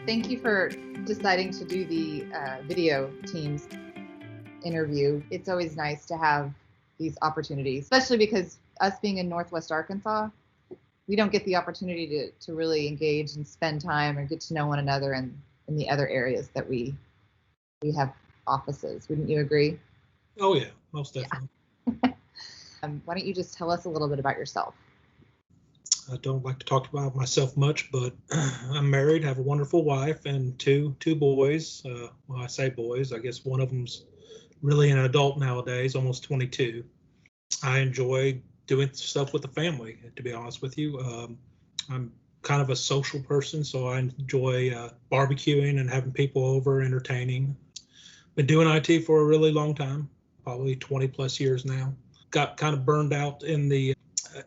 Thank you for deciding to do the video Teams interview. It's always nice to have these opportunities, especially because us being in Northwest Arkansas, we don't get the opportunity to really engage and spend time or get to know one another in the other areas that we have offices. Wouldn't you agree? Oh yeah, most definitely. Yeah. Why don't you just tell us a little bit about yourself? I don't like to talk about myself much, but I'm married, have a wonderful wife, and two boys. Well, I say boys, I guess one of them's really an adult nowadays, almost 22. I enjoy doing stuff with the family, to be honest with you. I'm kind of a social person, so I enjoy barbecuing and having people over, entertaining. Been doing IT for a really long time, probably 20 plus years now. Got kind of burned out in the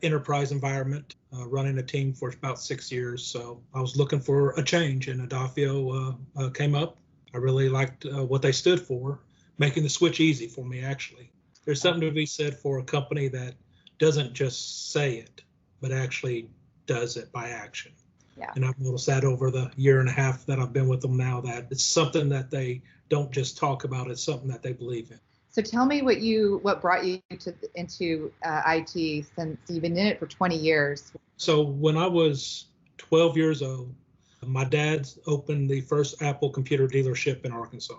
enterprise environment, running a team for about 6 years. So I was looking for a change, and Adafio came up. I really liked what they stood for, making the switch easy for me, actually. There's something to be said for a company that doesn't just say it, but actually does it by action. Yeah. And I've noticed that over the year and a half that I've been with them now, that it's something that they don't just talk about, it's something that they believe in. So tell me what brought you into IT, since you've been in it for 20 years. So when I was 12 years old, my dad opened the first Apple computer dealership in Arkansas.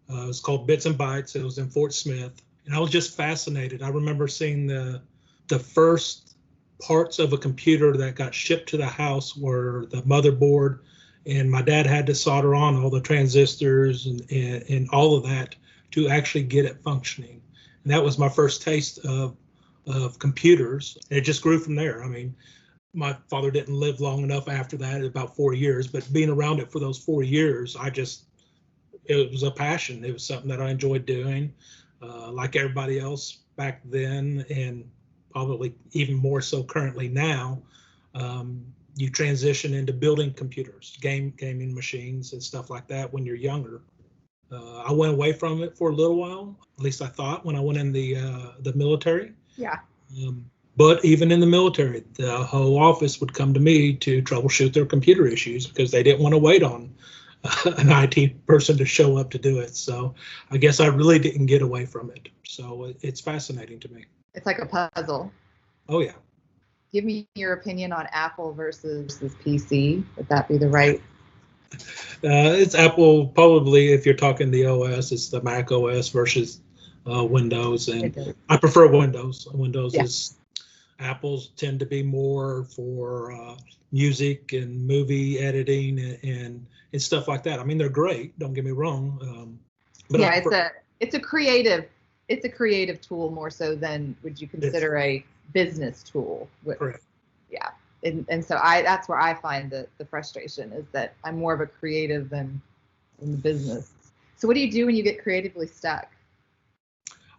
It was called Bits and Bytes. It was in Fort Smith. And I was just fascinated. I remember seeing the first parts of a computer that got shipped to the house were the motherboard, and my dad had to solder on all the transistors and all of that to actually get it functioning. And that was my first taste of computers. And it just grew from there. I mean, my father didn't live long enough after that, about 4 years, but being around it for those 4 years, it was a passion. It was something that I enjoyed doing, like everybody else back then, and probably even more so currently now. You transition into building computers, gaming machines and stuff like that when you're younger. I went away from it for a little while, at least I thought, when I went in the military. Yeah. But even in the military, the whole office would come to me to troubleshoot their computer issues because they didn't want to wait on an IT person to show up to do it. So I guess I really didn't get away from it. So it's fascinating to me. It's like a puzzle. Oh, yeah. Give me your opinion on Apple versus PC. Would that be the right? It's Apple, probably. If you're talking the OS, it's the Mac OS versus Windows. And I prefer Windows. Windows is, Apples tend to be more for music and movie editing and stuff like that. I mean, they're great. Don't get me wrong. But yeah, it's a creative tool more so than would you consider a business tool. Correct. Yeah, and so that's where I find the frustration is that I'm more of a creative than in the business. So what do you do when you get creatively stuck?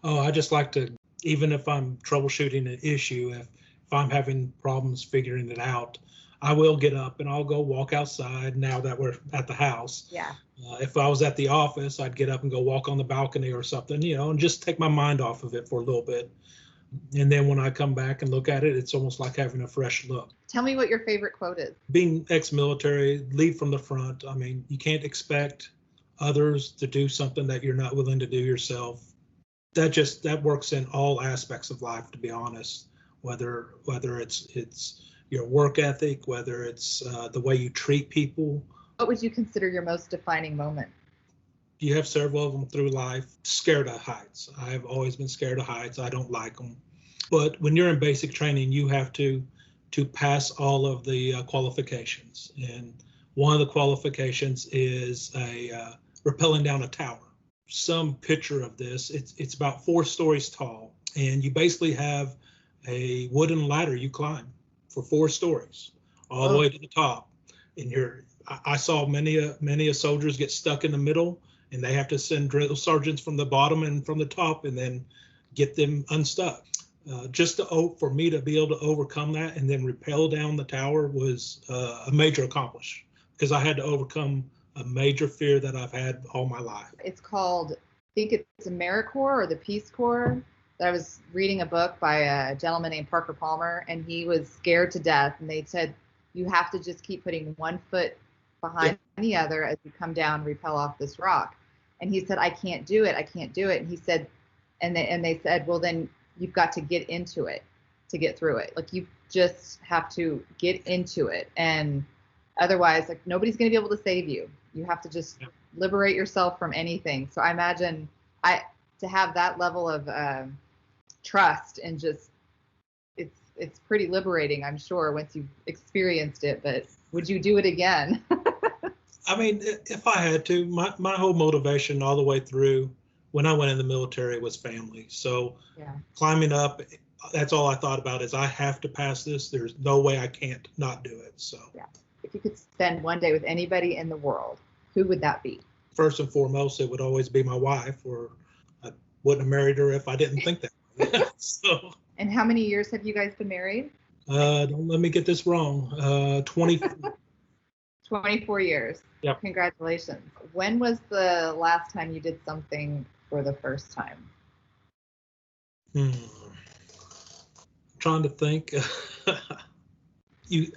Oh, I just like to, even if I'm troubleshooting an issue, if I'm having problems figuring it out, I will get up and I'll go walk outside now that we're at the house. Yeah. If I was at the office, I'd get up and go walk on the balcony or something, and just take my mind off of it for a little bit. And then when I come back and look at it, it's almost like having a fresh look. Tell me what your favorite quote is. Being ex-military, lead from the front. I mean, you can't expect others to do something that you're not willing to do yourself. That works in all aspects of life, to be honest, whether it's your work ethic, whether it's the way you treat people. What would you consider your most defining moment? You have several of them through life. Scared of heights. I've always been scared of heights. I don't like them. But when you're in basic training, you have to pass all of the qualifications. And one of the qualifications is rappelling down a tower. Some picture of this, it's about 4 stories tall. And you basically have a wooden ladder you climb for 4 stories all the way to the top. And I saw many soldiers get stuck in the middle, and they have to send drill sergeants from the bottom and from the top and then get them unstuck. For me to be able to overcome that and then rappel down the tower was a major accomplishment, because I had to overcome a major fear that I've had all my life. It's called, I think it's AmeriCorps or the Peace Corps. I was reading a book by a gentleman named Parker Palmer, and he was scared to death. And they said, you have to just keep putting one foot behind the other as you come down, rappel off this rock. And he said, I can't do it. I can't do it. And he said, and they said, well, then you've got to get into it to get through it. Like, you just have to get into it. And otherwise, like, nobody's going to be able to save you. You have to just liberate yourself from anything. So I imagine to have that level of trust, and just, it's pretty liberating, I'm sure, once you've experienced it. But would you do it again? I mean, if I had to, my whole motivation all the way through when I went in the military was family. So climbing up, that's all I thought about, is I have to pass this. There's no way I can't not do it. So if you could spend one day with anybody in the world, who would that be? First and foremost, it would always be my wife, or I wouldn't have married her if I didn't think that way. So. And how many years have you guys been married? Don't let me get this wrong. 24. 24 years. Yep. Congratulations. When was the last time you did something for the first time? Trying to think.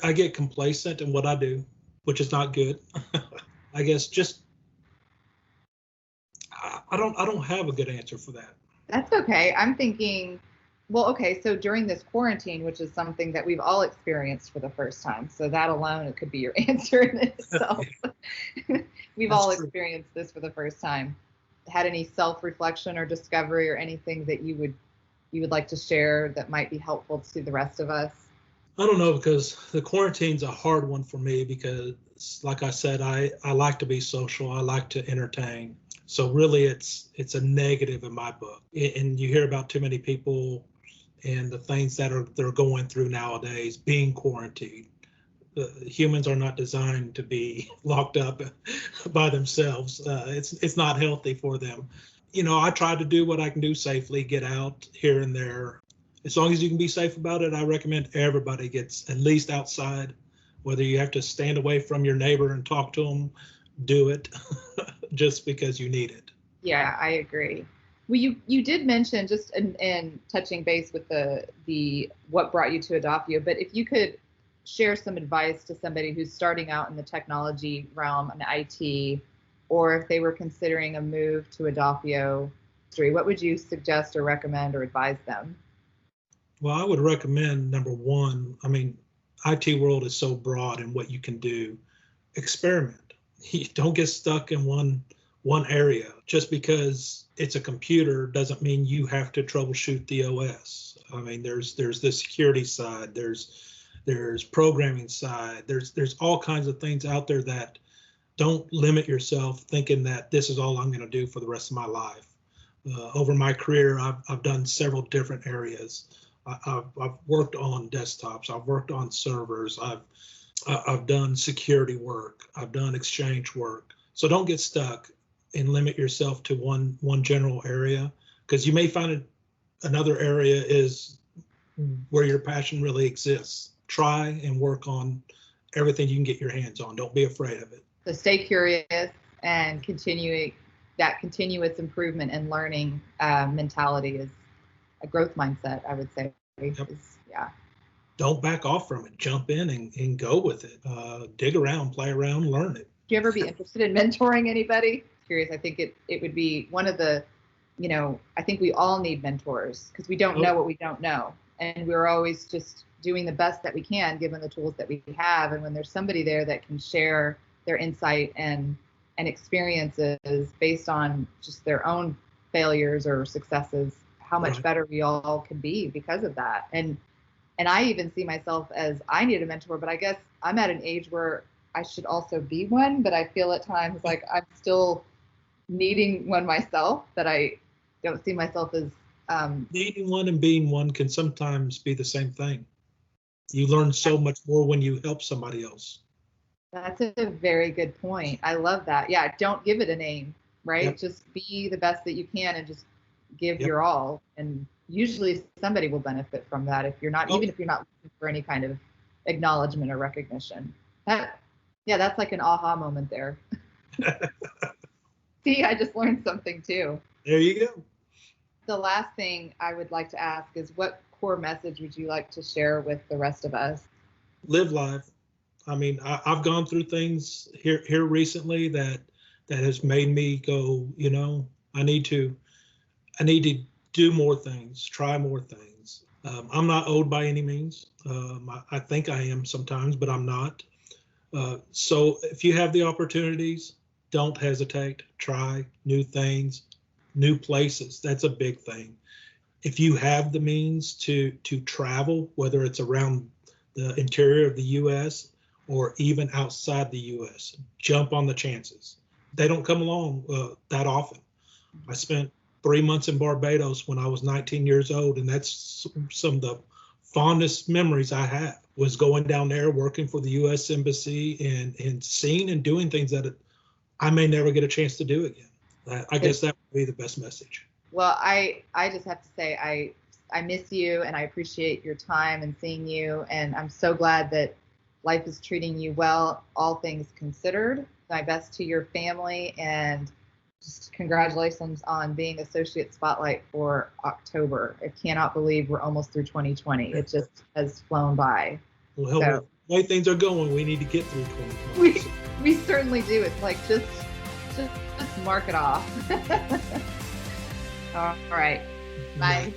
I get complacent in what I do, which is not good. I guess just I don't have a good answer for that. That's okay. I'm thinking, well, okay, so during this quarantine, which is something that we've all experienced for the first time, so that alone, it could be your answer in itself. We've That's all true. experienced this for the first time. Had any self-reflection or discovery or anything that you would like to share that might be helpful to the rest of us? I don't know, because the quarantine's a hard one for me, because like I said, I like to be social. I like to entertain. So really it's a negative in my book. And you hear about too many people and the things that they're going through nowadays, being quarantined. Humans are not designed to be locked up by themselves. It's not healthy for them. You know, I try to do what I can do safely, get out here and there. As long as you can be safe about it, I recommend everybody gets at least outside. Whether you have to stand away from your neighbor and talk to them, do it just because you need it. Yeah, I agree. Well, you did mention, just in touching base with the what brought you to Adoptio, but if you could share some advice to somebody who's starting out in the technology realm and IT, or if they were considering a move to Adoptio, what would you suggest or recommend or advise them? Well, I would recommend, number one, I mean, IT world is so broad in what you can do. Experiment. You don't get stuck in one area. Just because it's a computer doesn't mean you have to troubleshoot the OS. I mean, there's the security side, there's programming side, there's all kinds of things out there that don't limit yourself thinking that this is all I'm going to do for the rest of my life. Over my career, I've done several different areas. I've worked on desktops, I've worked on servers, I've done security work, I've done exchange work. So don't get stuck and limit yourself to one general area, because you may find another area is where your passion really exists. Try and work on everything you can get your hands on. Don't be afraid of it. So stay curious and that continuous improvement and learning mentality is a growth mindset, I would say. Yep. Yeah. Don't back off from it. Jump in and go with it. Dig around, play around, learn it. Do you ever be interested in mentoring anybody? Curious. I think it would be one of the, I think we all need mentors, because we don't know what we don't know. And we're always just doing the best that we can given the tools that we have. And when there's somebody there that can share their insight and experiences based on just their own failures or successes, how much better we all can be because of that. And I even see myself as, I need a mentor, but I guess I'm at an age where I should also be one, but I feel at times like I'm still needing one myself, that I don't see myself as needing one and being one can sometimes be the same thing. You learn so much more when you help somebody else. That's a very good point. I love that. Yeah, don't give it a name, right? Yep. Just be the best that you can and just give your all. And usually somebody will benefit from that if you're not, even if you're not looking for any kind of acknowledgement or recognition. That's like an aha moment there. See, I just learned something too. There you go. The last thing I would like to ask is, what core message would you like to share with the rest of us? Live life. I mean, I've gone through things here recently that has made me go, I need to do more things, try more things. I'm not old by any means. I think I am sometimes, but I'm not. So if you have the opportunities, don't hesitate. Try new things, new places. That's a big thing. If you have the means to travel, whether it's around the interior of the U.S. or even outside the U.S., jump on the chances. They don't come along that often. I spent 3 months in Barbados when I was 19 years old, and that's some of the fondest memories I have, was going down there, working for the U.S. Embassy, and seeing and doing things that I may never get a chance to do again. I guess that would be the best message. Well, I just have to say I miss you, and I appreciate your time and seeing you, and I'm so glad that life is treating you well, all things considered. My best to your family, and just congratulations on being Associate Spotlight for October. I cannot believe we're almost through 2020. It just has flown by. Well, the way things are going, we need to get through 2020. We certainly do. It's like just mark it off. All right. Bye.